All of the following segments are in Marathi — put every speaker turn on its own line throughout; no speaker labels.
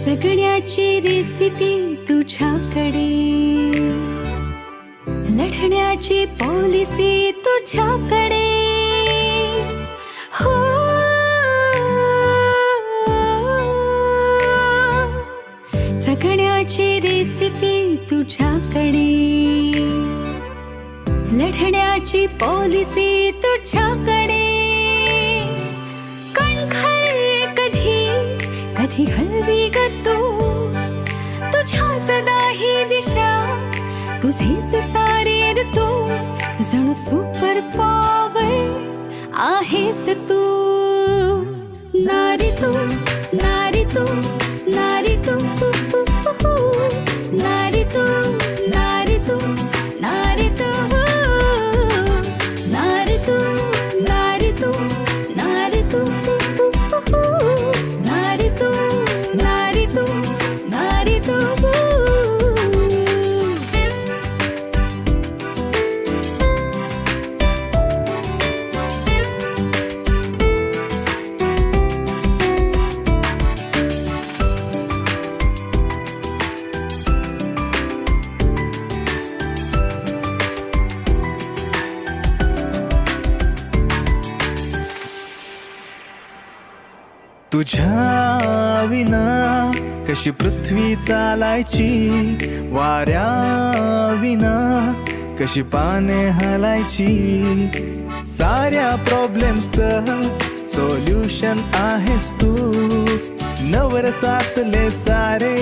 जगण्याची रेसिपी तुझ्याकडे, लढण्याची पॉलिसी तुझ्याकडे. हो जगण्याची रेसिपी तुझ्याकडे, लढण्याची पॉलिसी तुझ्याकडे. कणखर कधी कधी हळवी ग तू, तुझ्याच नाही दिशा, तुझेच सारे ऋतू, जणू सुपर पॉवर आहेस तू. नारी तू, नारी तू, नारी तू, नारी तू, नारी तू, नारी तू, नारी तू, नारी तू, नारी तू, नारी तू, नारी तू, नारी तू.
तुझ्या विना कशी पृथ्वी चालायची, वाऱ्या विना कशी पाने हलायची. साऱ्या प्रॉब्लेम्सचं सोल्युशन आहेस तू, नवरसातले सारे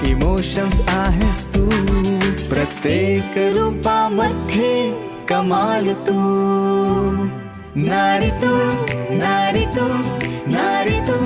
इमोशन्स आहेस तू. प्रत्येक रूपामध्ये कमाल तू. नारी तू, नारी तू, नारी तू,